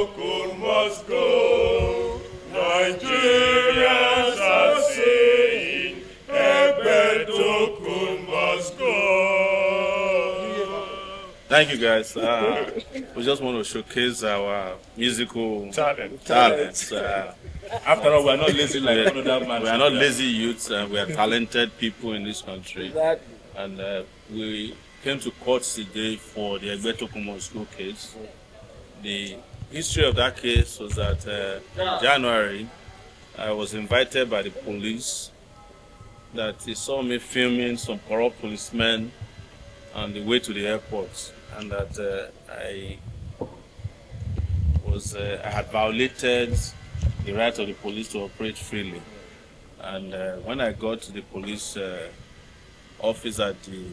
Must go. Nigerians are saying Egbetokun must go. Thank you, guys. We just want to showcase our musical talents. After all, we are not lazy like another man. We are not lazy youths, and we are talented people in this country. Exactly. And we came to court today for the Egbetokun must go case. The history of that case was that in January, I was invited by the police that they saw me filming some corrupt policemen on the way to the airport, and that I had violated the right of the police to operate freely. And when I got to the police office at the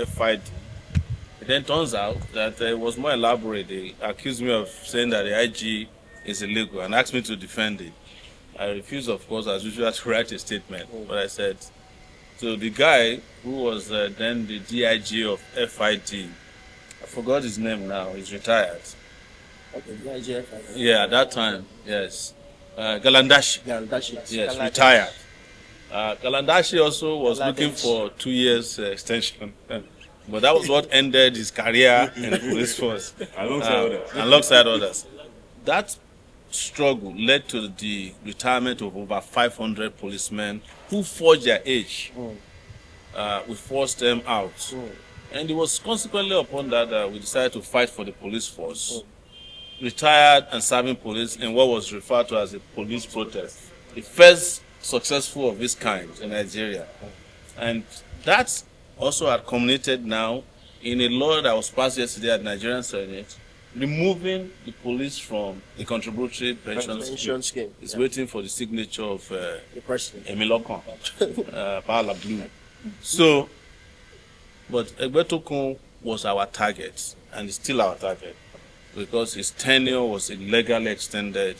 FID, it then turns out that it was more elaborate. They accused me of saying that the IG is illegal and asked me to defend it. I refused, of course, as usual, to write a statement. But I said, so the guy who was then the DIG of FID, I forgot his name now, he's retired. Okay, DIG. Yeah, at that time, yes. Galandashi. Yes, Galandashi. retired. Galandashi also was looking for 2 years extension. But that was what ended his career in the police force, alongside others. That struggle led to the retirement of over 500 policemen who forged their age. We forced them out. And it was consequently upon that we decided to fight for the police force. Retired and serving police in what was referred to as a police protest. The first successful of its kind in Nigeria. And that's also had culminated now in a law that was passed yesterday at Nigerian Senate, removing the police from the contributory pension scheme. It's waiting for the signature of The president. Emilokon, Paula Blue. So, but Egbetokun was our target, and is still our target, because his tenure was illegally extended,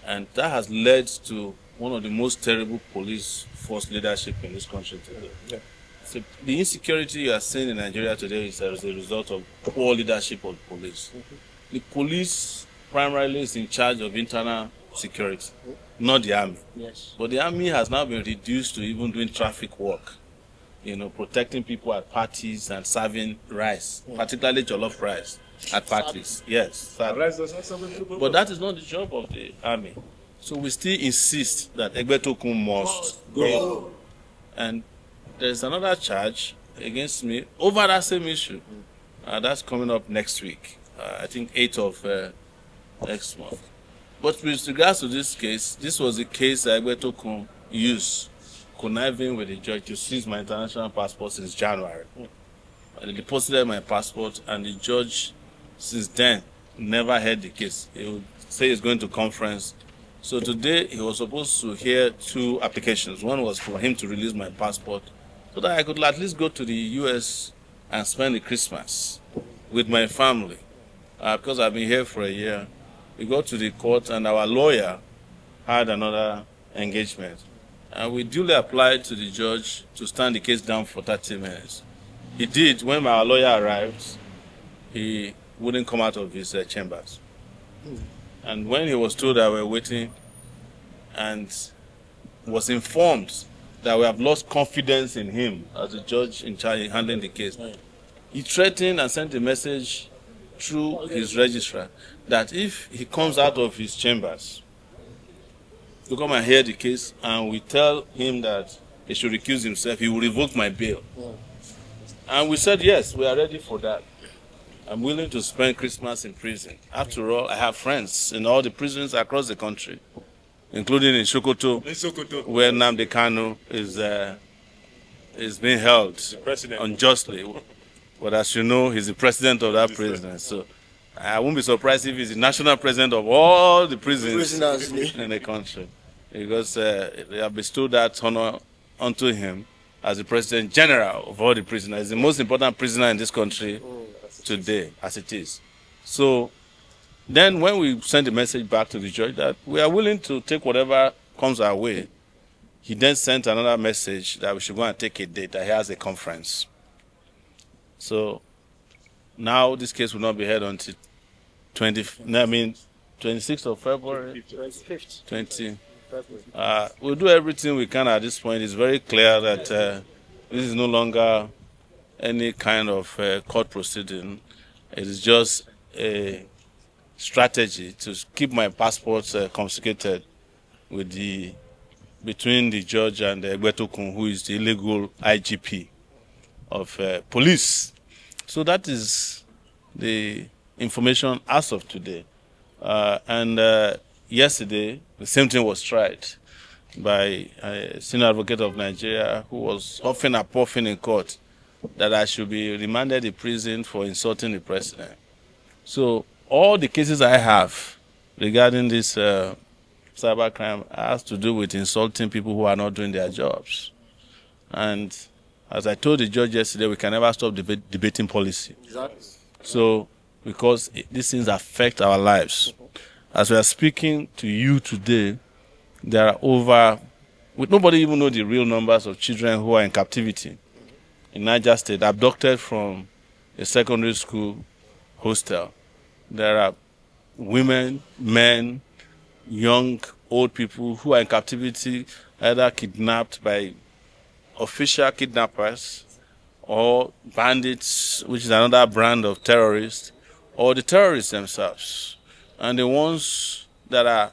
and that has led to one of the most terrible police force leadership in this country today. Yeah. So the insecurity you are seeing in Nigeria today is as a result of poor leadership of the police. The police primarily is in charge of internal security, not the army. Yes. But the army has now been reduced to even doing traffic work, protecting people at parties and serving rice, particularly jollof rice at parties. Yes. But that is not the job of the army. So we still insist that Egbetokun must go. And there's another charge against me over that same issue. That's coming up next week. I think 8th of next month. But with regards to this case, this was the case that Egbetokun used, conniving with the judge to seize my international passport since January. They deposited my passport, and the judge, since then, never heard the case. He would say he's going to conference. So today, he was supposed to hear 2 applications. One was for him to release my passport, so that I could at least go to the US and spend the Christmas with my family. Because I've been here for a year. We got to the court, and our lawyer had another engagement. And we duly applied to the judge to stand the case down for 30 minutes. He did. When our lawyer arrived, he wouldn't come out of his chambers. And when he was told that we were waiting, and was informed that we have lost confidence in him as the judge in charge in handling the case, he threatened and sent a message through his registrar that if he comes out of his chambers to come and hear the case, and we tell him that he should recuse himself, he will revoke my bail. And we said, yes, we are ready for that. I'm willing to spend Christmas in prison. After all, I have friends in all the prisons across the country, including in Sokoto, where Nnamdi Kanu is being held unjustly. But as you know, he's the president of that prison. So I won't be surprised if he's the national president of all the prisons in the country, because they have bestowed that honor onto him as the president general of all the prisoners. He's the most important prisoner in this country today, as it is. So then when we sent the message back to the judge that we are willing to take whatever comes our way, he then sent another message that we should go and take a date, that he has a conference. So now this case will not be heard until 26th of February, 25th 20. February. We'll do everything we can at this point. It's very clear that this is no longer any kind of court proceeding. It is just a strategy to keep my passports confiscated between the judge and Egbetokun, who is the illegal IGP of police. So that is the information as of today. Yesterday, the same thing was tried by a senior advocate of Nigeria who was huffing and puffing in court that I should be remanded in prison for insulting the president. So all the cases I have regarding this cybercrime has to do with insulting people who are not doing their jobs. And as I told the judge yesterday, we can never stop debating policy. Exactly. So, because these things affect our lives. As we are speaking to you today, there are nobody even know the real numbers of children who are in captivity in Naija State, abducted from a secondary school hostel. There are women, men, young, old people who are in captivity, either kidnapped by official kidnappers or bandits, which is another brand of terrorists, or the terrorists themselves. And the ones that are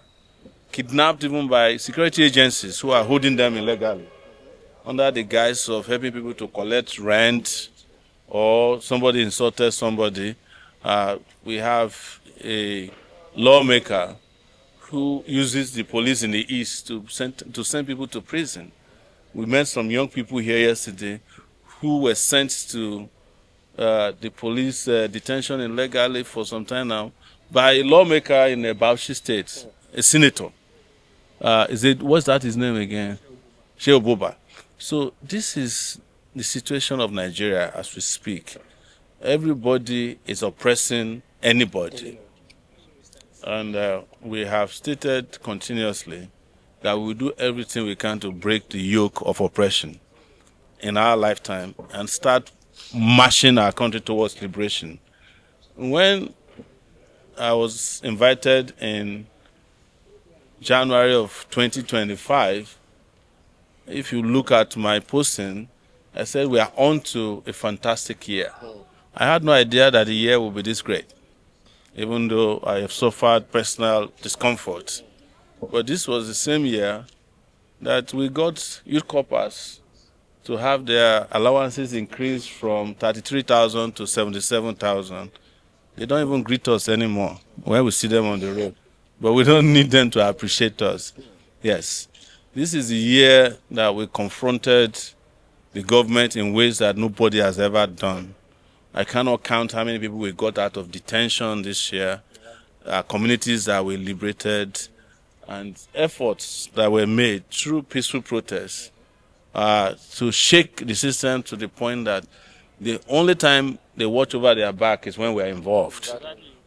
kidnapped even by security agencies who are holding them illegally under the guise of helping people to collect rent or somebody insulted somebody. We have a lawmaker who uses the police in the East to send people to prison. We met some young people here yesterday who were sent to the police detention illegally for some time now by a lawmaker in the Bauchi State, a senator. What's that his name again? Shehu Boba. So this is the situation of Nigeria as we speak. Everybody is oppressing anybody. And we have stated continuously that we will do everything we can to break the yoke of oppression in our lifetime and start marching our country towards liberation. When I was invited in January of 2025, if you look at my posting, I said we are on to a fantastic year. I had no idea that the year would be this great, even though I have suffered personal discomfort. But this was the same year that we got youth corpers to have their allowances increased from 33,000 to 77,000. They don't even greet us anymore when we see them on the road. But we don't need them to appreciate us. Yes, this is the year that we confronted the government in ways that nobody has ever done. I cannot count how many people we got out of detention this year, communities that were liberated, and efforts that were made through peaceful protests to shake the system to the point that the only time they watch over their back is when we are involved.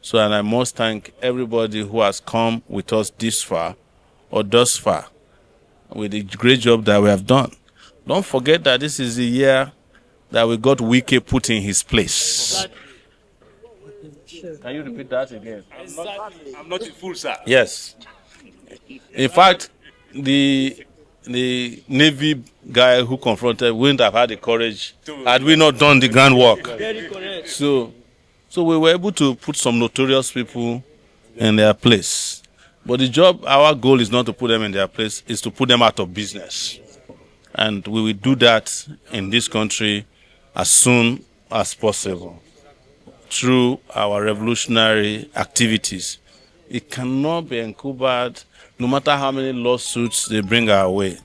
So, and I must thank everybody who has come with us this far or thus far with the great job that we have done. Don't forget that this is the year that we got Wike put in his place. Can you repeat that again? I'm not in full, sir. Yes. In fact, the Navy guy who confronted wouldn't have had the courage had we not done the groundwork. Very correct. So we were able to put some notorious people in their place. But our goal is not to put them in their place, is to put them out of business. And we will do that in this country as soon as possible through our revolutionary activities. It cannot be encumbered no matter how many lawsuits they bring our way.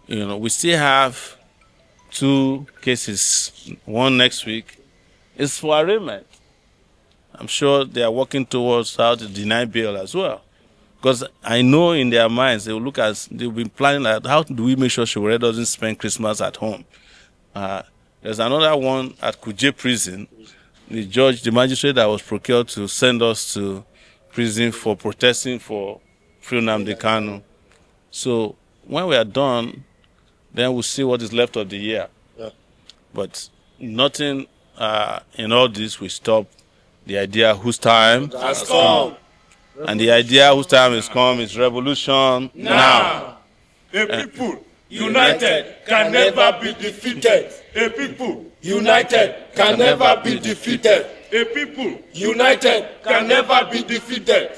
You know, we still have 2 cases, one next week. It's for arraignment. I'm sure they are working towards how to deny bail as well. Because I know in their minds, they'll be planning at how do we make sure Sowore doesn't spend Christmas at home. There's another one at Kuje prison. The magistrate that was procured to send us to prison for protesting for free Nnamdi Kanu. So when we are done, then we'll see what is left of the year. Yeah. But nothing in all this will stop the idea whose time Has come. And the idea whose time has come is revolution now. A people united can never be defeated. A people united can never be defeated. A people united can never be defeated.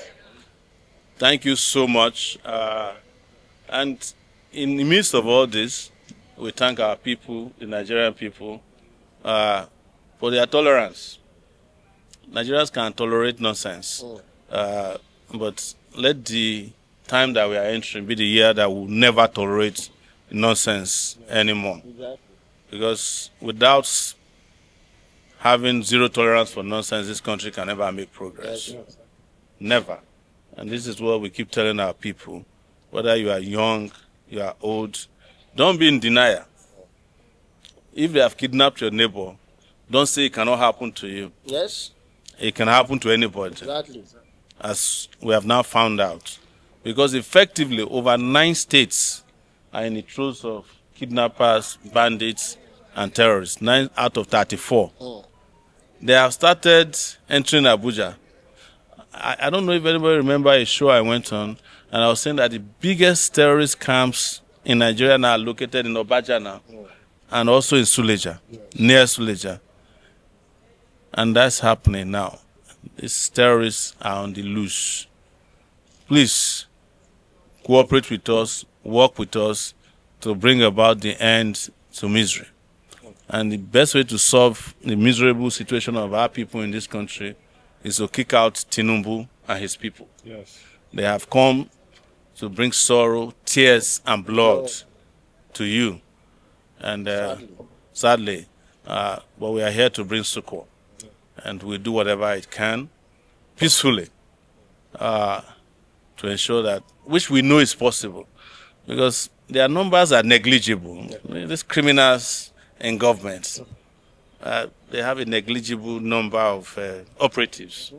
Thank you so much. And in the midst of all this, we thank our people, the Nigerian people, for their tolerance. Nigerians can tolerate nonsense, but let the time that we are entering be the year that we'll never tolerate nonsense anymore. Because without having zero tolerance for nonsense, this country can never make progress. Never. And this is what we keep telling our people. Whether you are young, you are old, don't be in denial. If they have kidnapped your neighbor, don't say it cannot happen to you. Yes. It can happen to anybody. Exactly. As we have now found out. Because effectively, over 9 states are in the throes of kidnappers, bandits, and terrorists. 9 out of 34. They have started entering Abuja. I don't know if anybody remember a show I went on, and I was saying that the biggest terrorist camps in Nigeria now are located in Obaja now, and also in Suleja, near Suleja. And that's happening now. These terrorists are on the loose. Please cooperate with us, work with us to bring about the end to misery. And the best way to solve the miserable situation of our people in this country is to kick out Tinubu and his people. Yes. They have come to bring sorrow, tears, and blood to you. And sadly, but we are here to bring succor. And we'll do whatever it can, peacefully, to ensure that, which we know is possible, because their numbers are negligible. These criminals in government, they have a negligible number of operatives.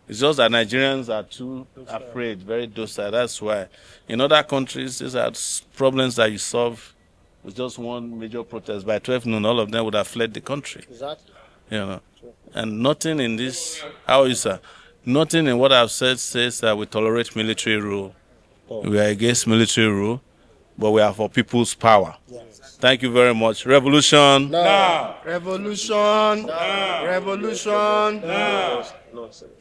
It's just that Nigerians are too afraid, very docile. That's why in other countries, these are problems that you solve with just one major protest. By 12 noon, all of them would have fled the country. Exactly. You know, and nothing in this, how is that? Nothing in what I've said says that we tolerate military rule. We are against military rule, but we are for people's power. Thank you very much. Revolution. Now. Revolution. Now. Revolution. Now.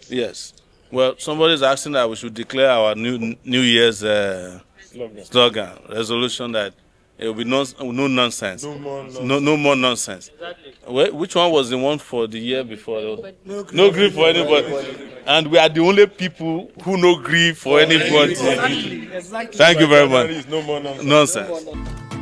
Yes. Well, somebody's asking that we should declare our New Year's slogan, resolution that it will be no nonsense. No more nonsense. No more nonsense. Exactly. Well, which one was the one for the year before? No grief for anybody. And we are the only people who no grief for anybody. Exactly. Thank you very much. No more nonsense. Nonsense.